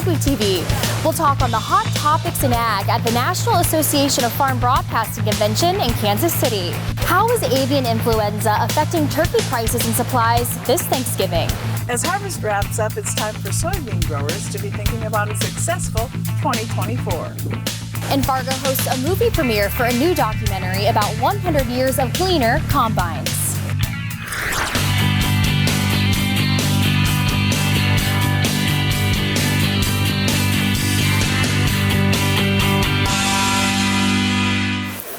AgweekTV. We'll talk on the hot topics in ag at the National Association of Farm Broadcasting Convention in Kansas City. How is avian influenza affecting turkey prices and supplies this Thanksgiving? As harvest wraps up, it's time for soybean growers to be thinking about a successful 2024. And Fargo hosts a movie premiere for a new documentary about 100 years of Gleaner combines.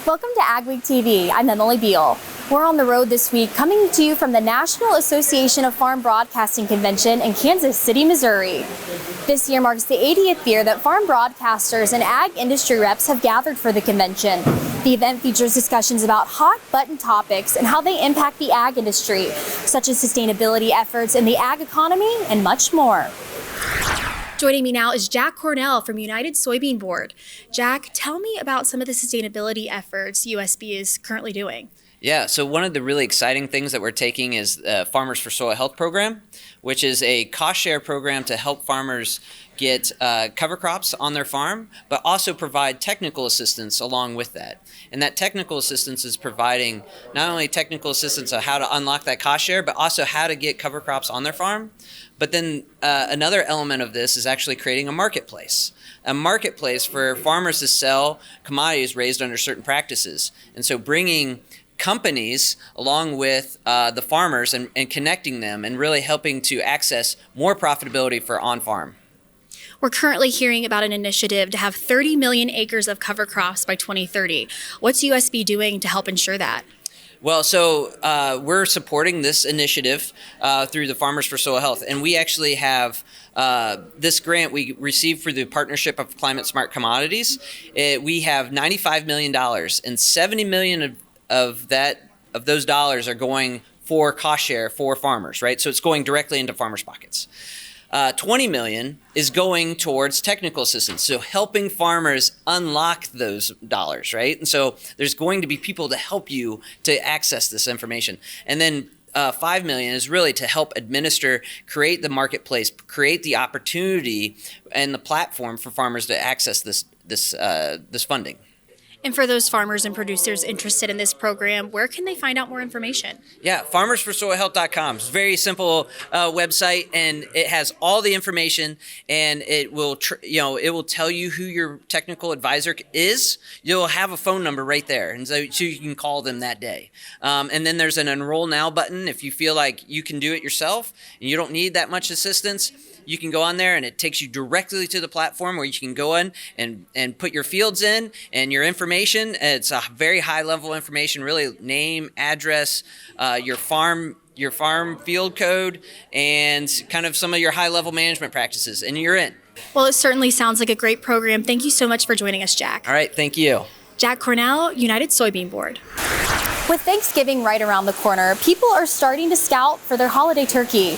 Welcome to AgweekTV. I'm Emily Beal. We're on the road this week, coming to you from the National Association of Farm Broadcasting Convention in Kansas City, Missouri. This year marks the 80th year that farm broadcasters and ag industry reps have gathered for the convention. The event features discussions about hot-button topics and how they impact the ag industry, such as sustainability efforts in the ag economy and much more. Joining me now is Jack Cornell from United Soybean Board. Jack, tell me about some of the sustainability efforts USB is currently doing. Yeah, so one of the really exciting things that we're taking is the Farmers for Soil Health program, which is a cost share program to help farmers get cover crops on their farm, but also provide technical assistance along with that. And that technical assistance is providing not only technical assistance on how to unlock that cost share, but also how to get cover crops on their farm. But then another element of this is actually creating a marketplace for farmers to sell commodities raised under certain practices. And so bringing companies along with the farmers and connecting them and really helping to access more profitability for on-farm. We're currently hearing about an initiative to have 30 million acres of cover crops by 2030. What's USB doing to help ensure that? Well, so we're supporting this initiative through the Farmers for Soil Health, and we actually have this grant we received through the Partnership of Climate Smart Commodities. We have $95 million, and 70 million of those dollars are going for cost share for farmers, right? So it's going directly into farmers' pockets. 20 million is going towards technical assistance, so helping farmers unlock those dollars, right? And so there's going to be people to help you to access this information. And then 5 million is really to help administer, create the marketplace, create the opportunity and the platform for farmers to access this funding. And for those farmers and producers interested in this program, where can they find out more information? Yeah, farmersforsoilhealth.com. It's a very simple website, and it has all the information, and it will it will tell you who your technical advisor is. You'll have a phone number right there, and so you can call them that day. And then there's an Enroll Now button. If you feel like you can do it yourself and you don't need that much assistance, you can go on there, and it takes you directly to the platform where you can go in and put your fields in and your information. It's a very high level information, really name, address, your farm field code, and kind of some of your high level management practices, and you're in. Well, it certainly sounds like a great program. Thank you so much for joining us, Jack. All right, thank you. Jack Cornell, United Soybean Board. With Thanksgiving right around the corner, people are starting to scout for their holiday turkey.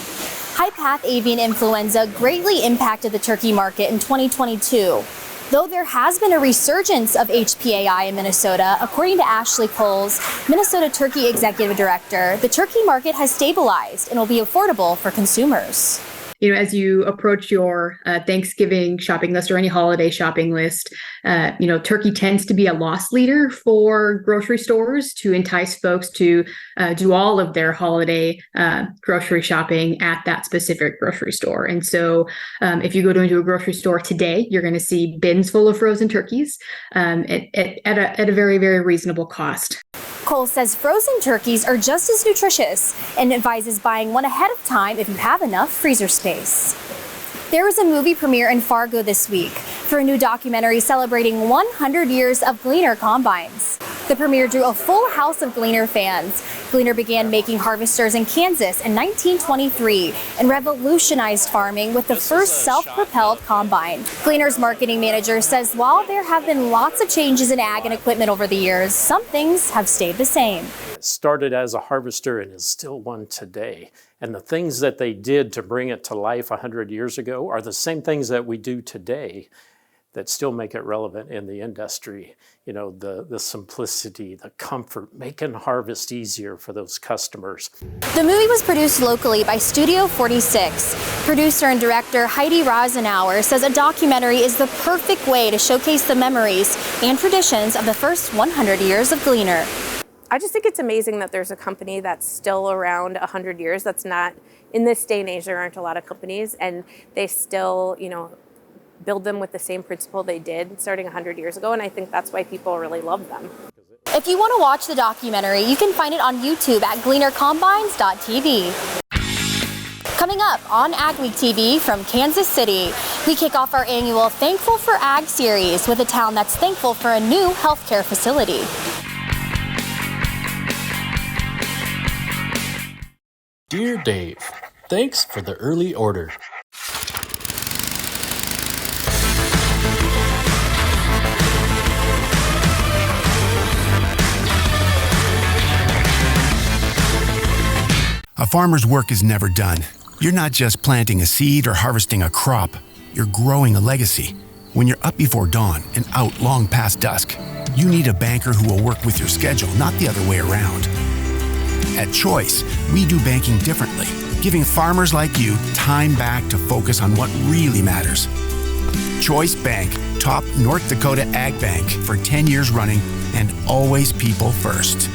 High-path avian influenza greatly impacted the turkey market in 2022. Though there has been a resurgence of HPAI in Minnesota, according to Ashley Coles, Minnesota Turkey Executive Director, the turkey market has stabilized and will be affordable for consumers. You know, as you approach your Thanksgiving shopping list or any holiday shopping list, turkey tends to be a loss leader for grocery stores to entice folks to do all of their holiday grocery shopping at that specific grocery store. And so if you go into a grocery store today, you're going to see bins full of frozen turkeys at a very, very reasonable cost. Cole says frozen turkeys are just as nutritious and advises buying one ahead of time if you have enough freezer space. There was a movie premiere in Fargo this week for a new documentary celebrating 100 years of Gleaner combines. The premiere drew a full house of Gleaner fans. Gleaner began making harvesters in Kansas in 1923 and revolutionized farming with the first self-propelled combine. Gleaner's marketing manager says while there have been lots of changes in ag and equipment over the years, some things have stayed the same. It started as a harvester and is still one today. And the things that they did to bring it to life 100 years ago are the same things that we do today that still make it relevant in the industry. You know, the simplicity, the comfort, making harvest easier for those customers. The movie was produced locally by Studio 46. Producer and director Heidi Rosenauer says a documentary is the perfect way to showcase the memories and traditions of the first 100 years of Gleaner. I just think it's amazing that there's a company that's still around 100 years. That's not, in this day and age, there aren't a lot of companies, and they still, build them with the same principle they did starting 100 years ago, and I think that's why people really love them. If you want to watch the documentary, you can find it on YouTube at gleanercombines.tv. Coming up on AgweekTV from Kansas City, we kick off our annual Thankful for Ag series with a town that's thankful for a new healthcare facility. Dear Dave, thanks for the early order. A farmer's work is never done. You're not just planting a seed or harvesting a crop. You're growing a legacy. When you're up before dawn and out long past dusk, you need a banker who will work with your schedule, not the other way around. At Choice, we do banking differently, giving farmers like you time back to focus on what really matters. Choice Bank, top North Dakota Ag Bank for 10 years running, and always people first.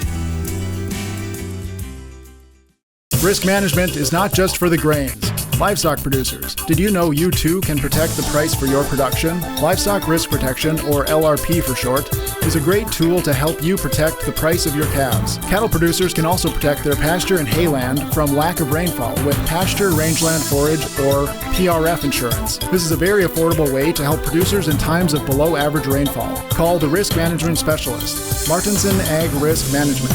Risk management is not just for the grains. Livestock producers, did you know you too can protect the price for your production? Livestock Risk Protection, or LRP for short, is a great tool to help you protect the price of your calves. Cattle producers can also protect their pasture and hayland from lack of rainfall with Pasture Rangeland Forage, or PRF insurance. This is a very affordable way to help producers in times of below average rainfall. Call the risk management specialist, Martinson Ag Risk Management.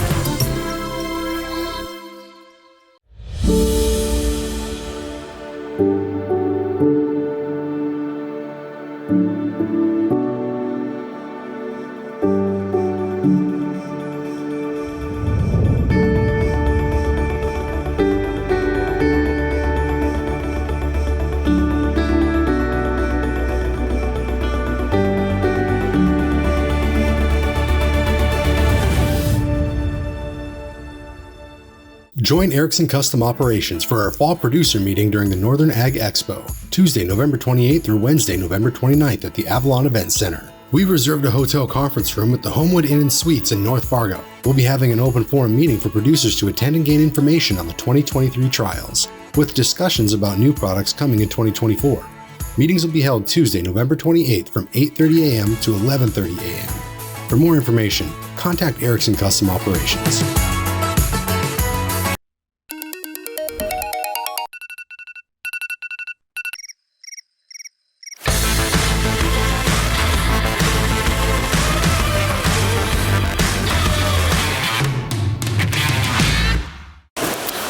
Join Erickson Custom Operations for our fall producer meeting during the Northern Ag Expo, Tuesday, November 28th through Wednesday, November 29th at the Avalon Event Center. We reserved a hotel conference room at the Homewood Inn and Suites in North Fargo. We'll be having an open forum meeting for producers to attend and gain information on the 2023 trials, with discussions about new products coming in 2024. Meetings will be held Tuesday, November 28th from 8:30 a.m. to 11:30 a.m. For more information, contact Erickson Custom Operations.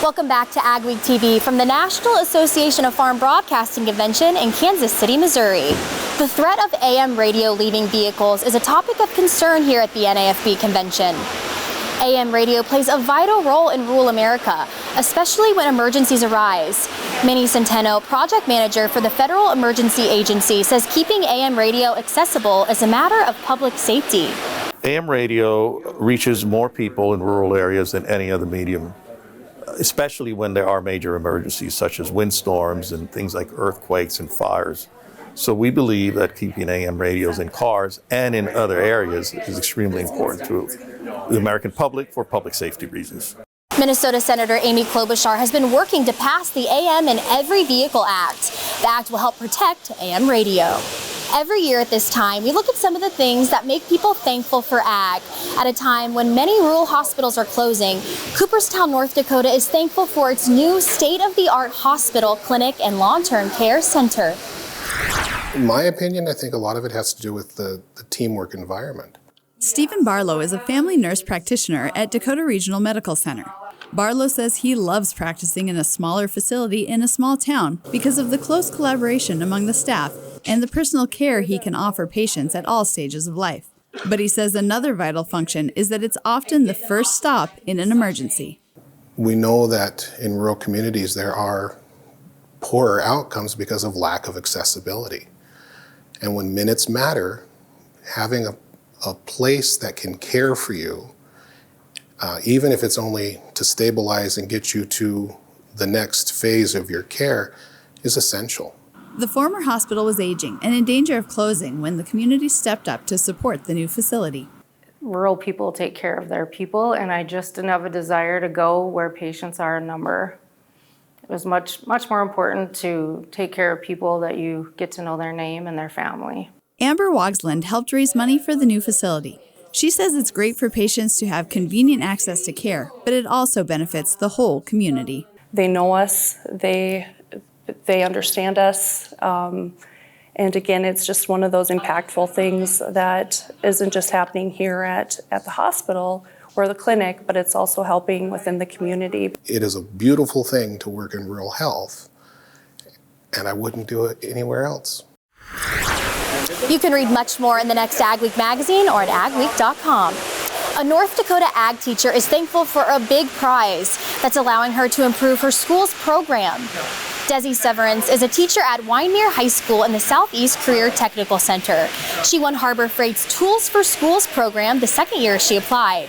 Welcome back to AgweekTV from the National Association of Farm Broadcasting Convention in Kansas City, Missouri. The threat of AM radio leaving vehicles is a topic of concern here at the NAFB convention. AM radio plays a vital role in rural America, especially when emergencies arise. Minnie Centeno, project manager for the Federal Emergency Agency, says keeping AM radio accessible is a matter of public safety. AM radio reaches more people in rural areas than any other medium, especially when there are major emergencies such as windstorms and things like earthquakes and fires. So we believe that keeping AM radios in cars and in other areas is extremely important to the American public for public safety reasons. Minnesota Senator Amy Klobuchar has been working to pass the AM in Every Vehicle Act. The act will help protect AM radio. Every year at this time, we look at some of the things that make people thankful for ag. At a time when many rural hospitals are closing, Cooperstown, North Dakota is thankful for its new state-of-the-art hospital, clinic, and long-term care center. In my opinion, I think a lot of it has to do with the teamwork environment. Stephen Barlow is a family nurse practitioner at Dakota Regional Medical Center. Barlow says he loves practicing in a smaller facility in a small town because of the close collaboration among the staff and the personal care he can offer patients at all stages of life. But he says another vital function is that it's often the first stop in an emergency. We know that in rural communities there are poorer outcomes because of lack of accessibility. And when minutes matter, having a place that can care for you, even if it's only to stabilize and get you to the next phase of your care, is essential. The former hospital was aging and in danger of closing when the community stepped up to support the new facility. Rural people take care of their people, and I just didn't have a desire to go where patients are a number. It was much more important to take care of people that you get to know their name and their family. Amber Wogsland helped raise money for the new facility. She says it's great for patients to have convenient access to care, but it also benefits the whole community. They know us, they understand us, and again, it's just one of those impactful things that isn't just happening here at the hospital or the clinic, but it's also helping within the community. It is a beautiful thing to work in rural health, and I wouldn't do it anywhere else. You can read much more in the next Ag Week magazine or at agweek.com. A North Dakota ag teacher is thankful for a big prize that's allowing her to improve her school's program. Desi Severance is a teacher at Wyndmere High School in the Southeast Career Technical Center. She won Harbor Freight's Tools for Schools program the second year she applied.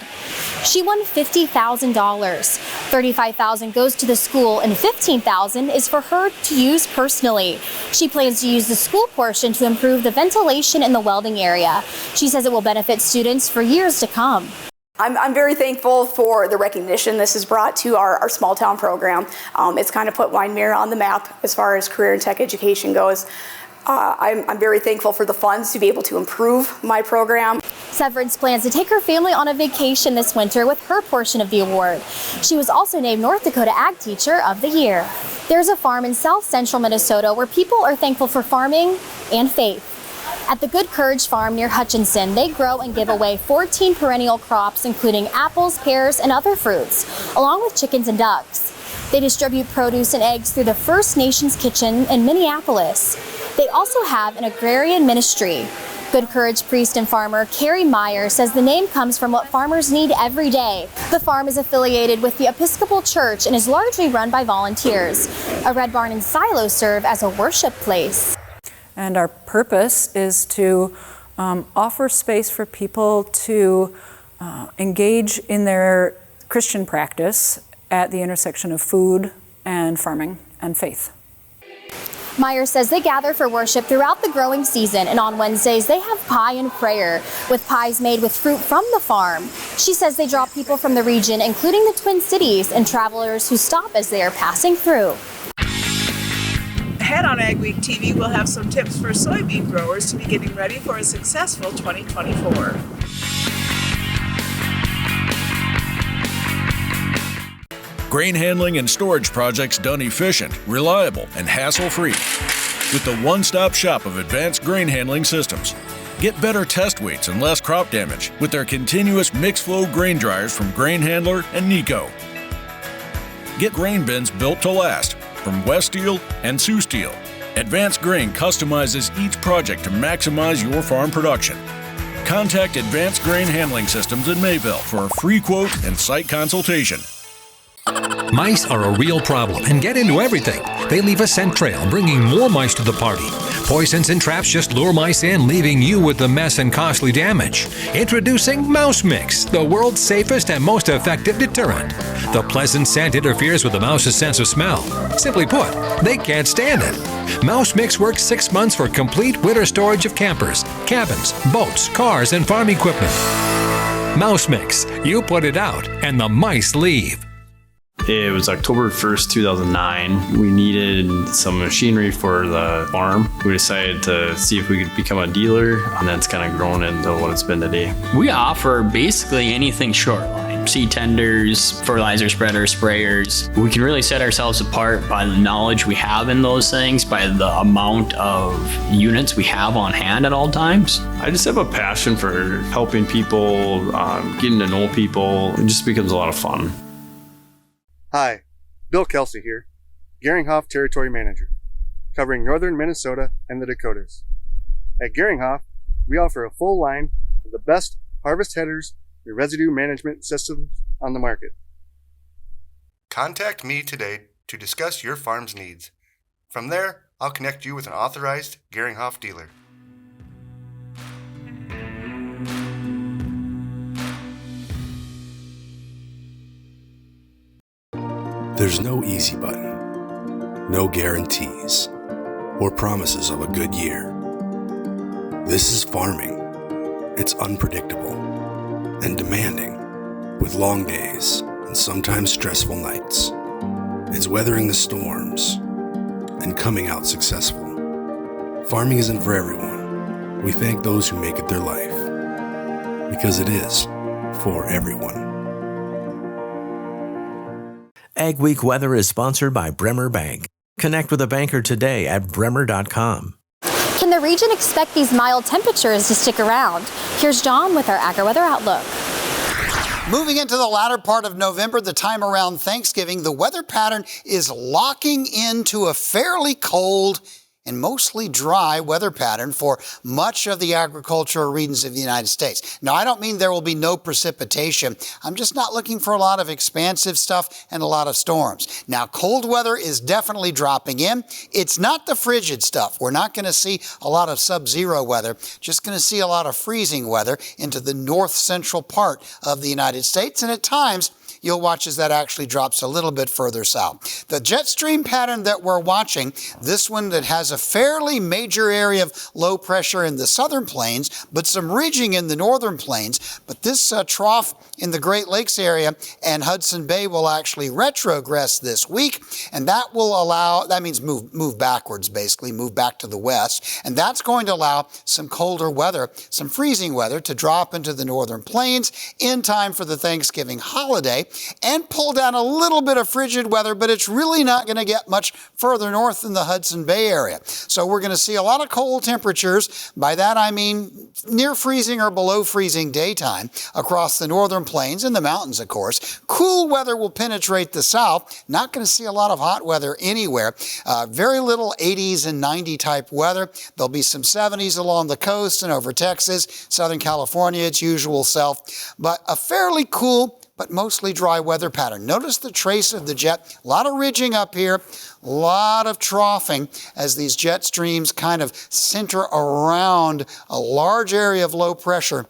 She won $50,000. $35,000 goes to the school and $15,000 is for her to use personally. She plans to use the school portion to improve the ventilation in the welding area. She says it will benefit students for years to come. I'm very thankful for the recognition this has brought to our small town program. It's kind of put Wyndmere on the map as far as career and tech education goes. I'm very thankful for the funds to be able to improve my program. Severance plans to take her family on a vacation this winter with her portion of the award. She was also named North Dakota Ag Teacher of the Year. There's a farm in south central Minnesota where people are thankful for farming and faith. At the Good Courage Farm near Hutchinson, they grow and give away 14 perennial crops, including apples, pears, and other fruits, along with chickens and ducks. They distribute produce and eggs through the First Nations Kitchen in Minneapolis. They also have an agrarian ministry. Good Courage priest and farmer Carrie Meyer says the name comes from what farmers need every day. The farm is affiliated with the Episcopal Church and is largely run by volunteers. A red barn and silo serve as a worship place. And our purpose is to offer space for people to engage in their Christian practice at the intersection of food and farming and faith. Meyer says they gather for worship throughout the growing season, and on Wednesdays they have pie and prayer, with pies made with fruit from the farm. She says they draw people from the region, including the Twin Cities, and travelers who stop as they are passing through. Ahead on AgweekTV, we'll have some tips for soybean growers to be getting ready for a successful 2024. Grain handling and storage projects done efficient, reliable, and hassle-free. With the one-stop shop of advanced grain handling systems. Get better test weights and less crop damage with their continuous mixed-flow grain dryers from Grain Handler and Nico. Get grain bins built to last from West Steel and Sioux Steel. Advanced Grain customizes each project to maximize your farm production. Contact Advanced Grain Handling Systems in Mayville for a free quote and site consultation. Mice are a real problem and get into everything. They leave a scent trail, bringing more mice to the party. Poisons and traps just lure mice in, leaving you with the mess and costly damage. Introducing Mouse Mix, the world's safest and most effective deterrent. The pleasant scent interferes with the mouse's sense of smell. Simply put, they can't stand it. Mouse Mix works 6 months for complete winter storage of campers, cabins, boats, cars, and farm equipment. Mouse Mix, you put it out and the mice leave. It was October 1st, 2009. We needed some machinery for the farm. We decided to see if we could become a dealer, and that's kind of grown into what it's been today. We offer basically anything short line. Seed tenders, fertilizer spreaders, sprayers. We can really set ourselves apart by the knowledge we have in those things, by the amount of units we have on hand at all times. I just have a passion for helping people, getting to know people. It just becomes a lot of fun. Hi, Bill Kelsey here, Geringhoff Territory Manager, covering northern Minnesota and the Dakotas. At Geringhoff, we offer a full line of the best harvest headers and residue management systems on the market. Contact me today to discuss your farm's needs. From there, I'll connect you with an authorized Geringhoff dealer. There's no easy button, no guarantees, or promises of a good year. This is farming. It's unpredictable and demanding, with long days and sometimes stressful nights. It's weathering the storms and coming out successful. Farming isn't for everyone. We thank those who make it their life, because it is for everyone. AgWeek Weather is sponsored by Bremer Bank. Connect with a banker today at bremer.com. Can the region expect these mild temperatures to stick around? Here's John with our agri-weather outlook. Moving into the latter part of November, the time around Thanksgiving, the weather pattern is locking into a fairly cold and mostly dry weather pattern for much of the agricultural regions of the United States. Now, I don't mean there will be no precipitation. I'm just not looking for a lot of expansive stuff and a lot of storms. Now, cold weather is definitely dropping in. It's not the frigid stuff. We're not going to see a lot of sub-zero weather, just going to see a lot of freezing weather into the north central part of the United States, and at times, you'll watch as that actually drops a little bit further south. The jet stream pattern that we're watching, this one that has a fairly major area of low pressure in the southern plains, but some ridging in the northern plains. But this trough in the Great Lakes area and Hudson Bay will actually retrogress this week, and that will allow, that means move backwards basically, move back to the west, and that's going to allow some colder weather, some freezing weather to drop into the northern plains in time for the Thanksgiving holiday, and pull down a little bit of frigid weather, but it's really not going to get much further north in the Hudson Bay area. So we're going to see a lot of cold temperatures. By that I mean near freezing or below freezing daytime across the northern plains and the mountains, of course. Cool weather will penetrate the south. Not going to see a lot of hot weather anywhere. Very little 80s and 90 type weather. There'll be some 70s along the coast and over Texas, Southern California, its usual self, but a fairly cool but mostly dry weather pattern. Notice the trace of the jet, a lot of ridging up here, a lot of troughing as these jet streams kind of center around a large area of low pressure,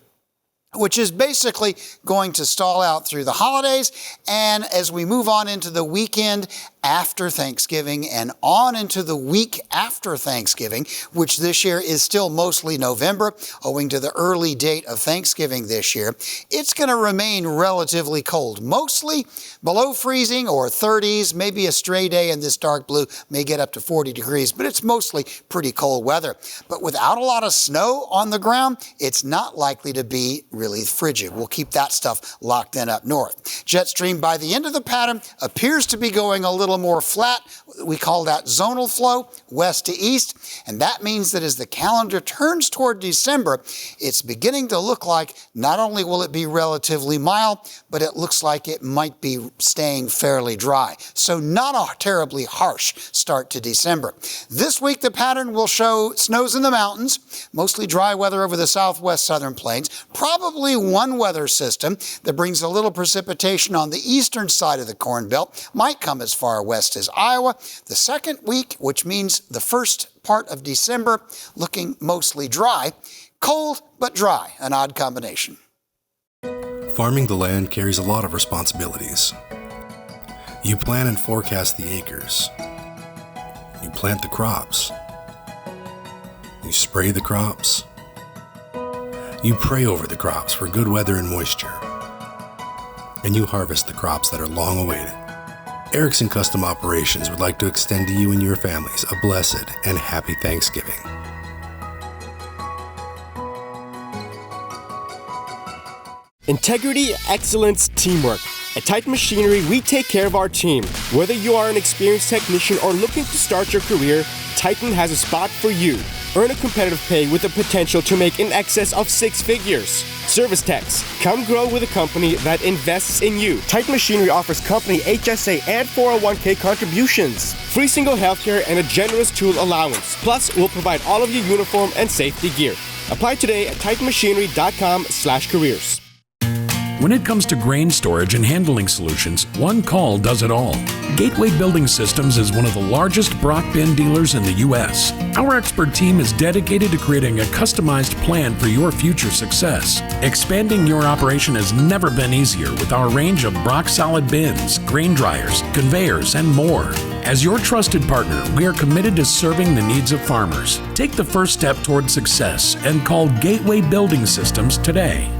which is basically going to stall out through the holidays. And as we move on into the weekend after Thanksgiving and on into the week after Thanksgiving, which this year is still mostly November, owing to the early date of Thanksgiving this year, it's going to remain relatively cold, mostly below freezing or 30s, maybe a stray day in this dark blue may get up to 40 degrees, but it's mostly pretty cold weather. But without a lot of snow on the ground, it's not likely to be really frigid. We'll keep that stuff locked in up north. Jet stream by the end of the pattern appears to be going a little more flat. We call that zonal flow, west to east, and that means that as the calendar turns toward December, it's beginning to look like not only will it be relatively mild, but it looks like it might be staying fairly dry. So not a terribly harsh start to December. This week the pattern will show snows in the mountains, mostly dry weather over the southwest southern plains, probably one weather system that brings a little precipitation on the eastern side of the Corn Belt, might come as far west as Iowa. The second week, which means the first part of December, looking mostly dry. Cold but dry, an odd combination. Farming the land carries a lot of responsibilities. You plan and forecast the acres. You plant the crops. You spray the crops. You pray over the crops for good weather and moisture. And you harvest the crops that are long awaited. Erickson Custom Operations would like to extend to you and your families a blessed and happy Thanksgiving. Integrity, excellence, teamwork. At Titan Machinery, we take care of our team. Whether you are an experienced technician or looking to start your career, Titan has a spot for you. Earn a competitive pay with the potential to make in excess of 6 figures. Service techs, come grow with a company that invests in you. Titan Machinery offers company HSA and 401k contributions, free single healthcare, and a generous tool allowance. Plus, we'll provide all of your uniform and safety gear. Apply today at titanmachinery.com/careers. When it comes to grain storage and handling solutions, one call does it all. Gateway Building Systems is one of the largest Brock bin dealers in the U.S. Our expert team is dedicated to creating a customized plan for your future success. Expanding your operation has never been easier with our range of Brock solid bins, grain dryers, conveyors, and more. As your trusted partner, we are committed to serving the needs of farmers. Take the first step toward success and call Gateway Building Systems today.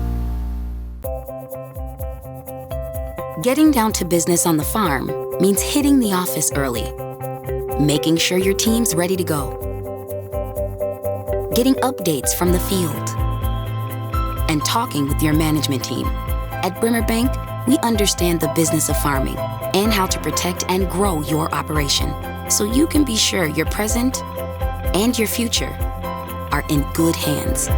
Getting down to business on the farm means hitting the office early, making sure your team's ready to go, getting updates from the field, and talking with your management team. At Bremer Bank, we understand the business of farming and how to protect and grow your operation, so you can be sure your present and your future are in good hands.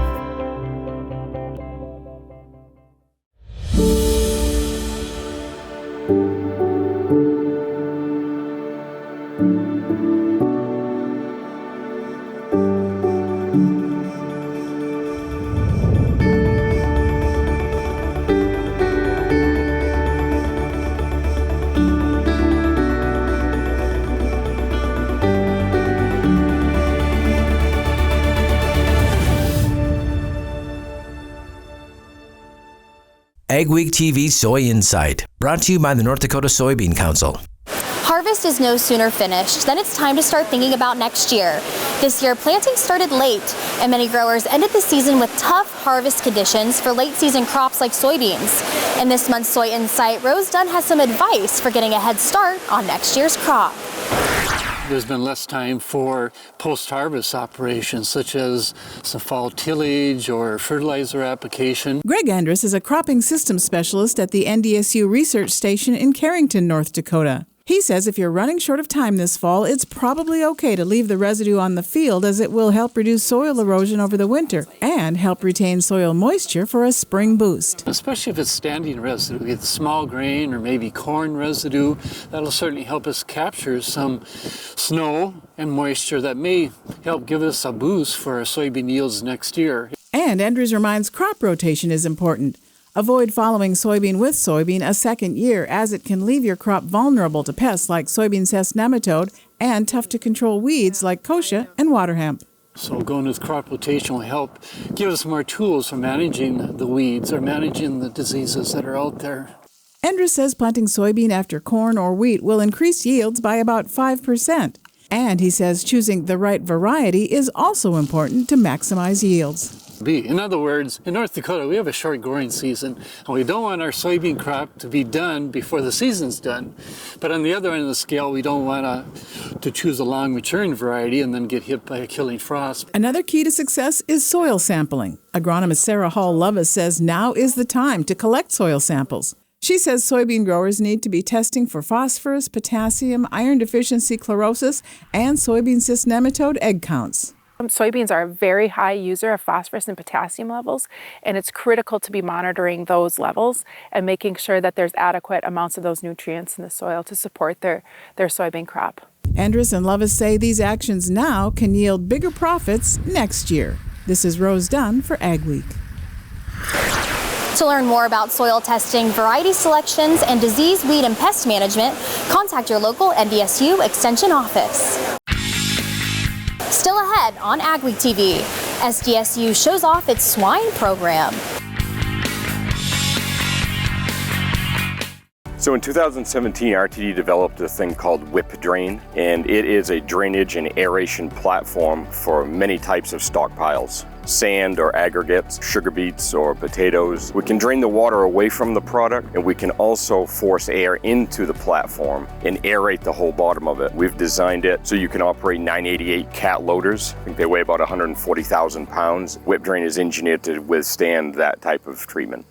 AgweekTV Soy Insight, brought to you by the North Dakota Soybean Council. Harvest is no sooner finished than it's time to start thinking about next year. This year, planting started late, and many growers ended the season with tough harvest conditions for late season crops like soybeans. In this month's Soy Insight, Rose Dunn has some advice for getting a head start on next year's crop. There's been less time for post-harvest operations such as some fall tillage or fertilizer application. Greg Andrus is a cropping systems specialist at the NDSU Research Station in Carrington, North Dakota. He says if you're running short of time this fall, it's probably okay to leave the residue on the field, as it will help reduce soil erosion over the winter and help retain soil moisture for a spring boost. Especially if it's standing residue, either small grain or maybe corn residue, that'll certainly help us capture some snow and moisture that may help give us a boost for our soybean yields next year. And Andrews reminds crop rotation is important. Avoid following soybean with soybean a second year, as it can leave your crop vulnerable to pests like soybean cest nematode and tough-to-control weeds like kochia and water hemp. So going with crop rotation will help give us more tools for managing the weeds or managing the diseases that are out there. Andrews says planting soybean after corn or wheat will increase yields by about 5%. And he says choosing the right variety is also important to maximize yields. In other words, in North Dakota, we have a short growing season, and we don't want our soybean crop to be done before the season's done. But on the other end of the scale, we don't want to choose a long maturing variety and then get hit by a killing frost. Another key to success is soil sampling. Agronomist Sarah Hall-Lovis says now is the time to collect soil samples. She says soybean growers need to be testing for phosphorus, potassium, iron deficiency, chlorosis, and soybean cyst nematode egg counts. Soybeans are a very high user of phosphorus and potassium levels, and it's critical to be monitoring those levels and making sure that there's adequate amounts of those nutrients in the soil to support their soybean crop. Andrus and Lovis say these actions now can yield bigger profits next year. This is Rose Dunn for AgWeek. To learn more about soil testing, variety selections, and disease, weed, and pest management, contact your local NDSU Extension office. Still ahead on AgweekTV, SDSU shows off its swine program. So in 2017, RTD developed a thing called Whip Drain, and it is a drainage and aeration platform for many types of stockpiles. Sand or aggregates, sugar beets or potatoes. We can drain the water away from the product, and we can also force air into the platform and aerate the whole bottom of it. We've designed it so you can operate 988 cat loaders. I think they weigh about 140,000 pounds. Whip Drain is engineered to withstand that type of treatment.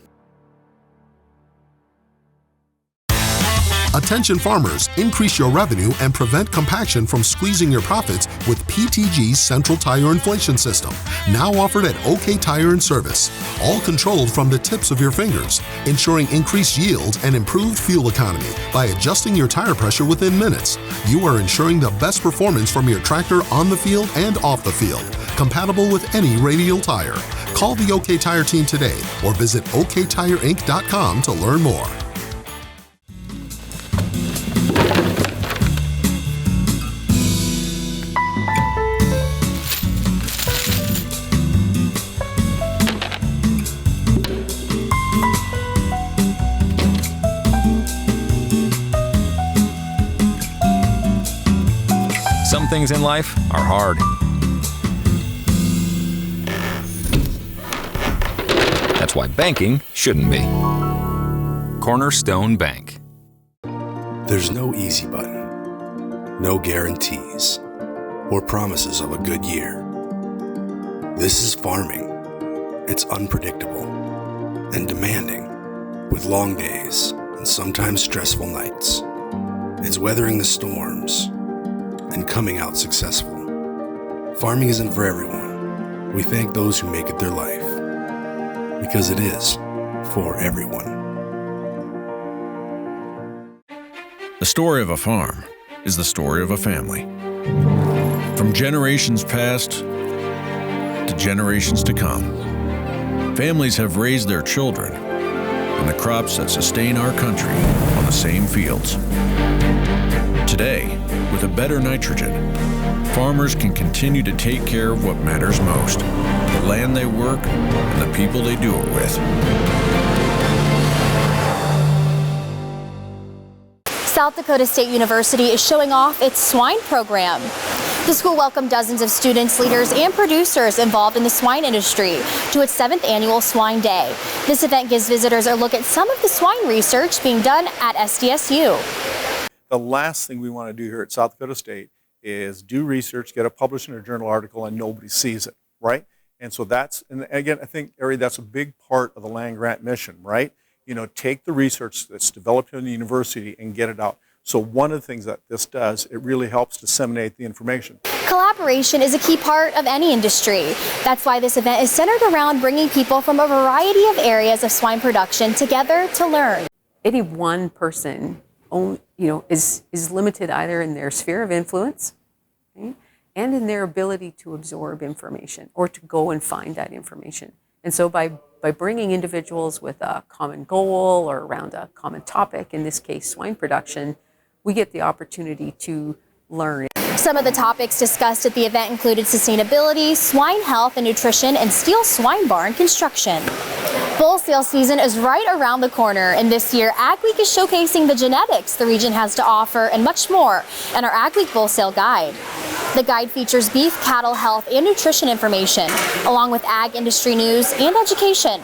Attention farmers, increase your revenue and prevent compaction from squeezing your profits with PTG's Central Tire Inflation System, now offered at OK Tire and Service. All controlled from the tips of your fingers, ensuring increased yield and improved fuel economy by adjusting your tire pressure within minutes. You are ensuring the best performance from your tractor on the field and off the field, compatible with any radial tire. Call the OK Tire team today or visit oktireinc.com to learn more. things in life are hard. That's why banking shouldn't be. Cornerstone Bank. There's no easy button, no guarantees, or promises of a good year. This is farming. It's unpredictable and demanding, with long days and sometimes stressful nights. It's weathering the storms and coming out successful. Farming isn't for everyone. We thank those who make it their life, because it is for everyone. The story of a farm is the story of a family. From generations past to generations to come, families have raised their children on the crops that sustain our country on the same fields. Today, with a better nitrogen, farmers can continue to take care of what matters most, the land they work and the people they do it with. South Dakota State University is showing off its swine program. The school welcomed dozens of students, leaders, and producers involved in the swine industry to its 7th annual Swine Day. This event gives visitors a look at some of the swine research being done at SDSU. The last thing we want to do here at South Dakota State is do research, get it published in a journal article, and nobody sees it, right? And so and again, I think, Ari, that's a big part of the land grant mission, right? You know, take the research that's developed in the university and get it out. So one of the things that this does, it really helps disseminate the information. Collaboration is a key part of any industry. That's why this event is centered around bringing people from a variety of areas of swine production together to learn. Any one person, is limited either in their sphere of influence, okay, and in their ability to absorb information or to go and find that information. And so by bringing individuals with a common goal or around a common topic, in this case swine production, we get the opportunity to learn. Some of the topics discussed at the event included sustainability, swine health and nutrition, and steel swine barn construction. Bull sale season is right around the corner, and this year AgWeek is showcasing the genetics the region has to offer and much more in our AgWeek Bull Sale Guide. The guide features beef, cattle health, and nutrition information, along with ag industry news and education.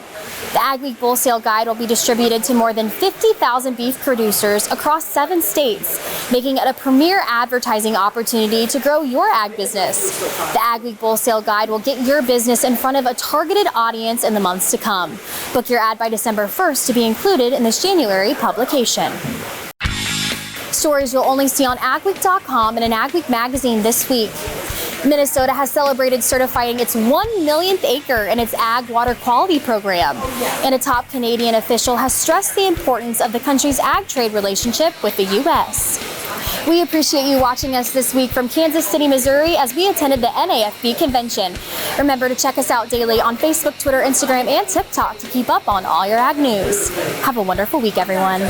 The AgWeek Bull Sale Guide will be distributed to more than 50,000 beef producers across 7 states, making it a premier advertising opportunity to grow your ag business. The AgWeek Bull Sale Guide will get your business in front of a targeted audience in the months to come. Book your ad by December 1st to be included in this January publication. Stories you'll only see on AgweekTV.com and in AgWeek magazine this week. Minnesota has celebrated certifying its 1 millionth acre in its ag water quality program. And a top Canadian official has stressed the importance of the country's ag trade relationship with the U.S. We appreciate you watching us this week from Kansas City, Missouri, as we attended the NAFB convention. Remember to check us out daily on Facebook, Twitter, Instagram, and TikTok to keep up on all your ag news. Have a wonderful week, everyone.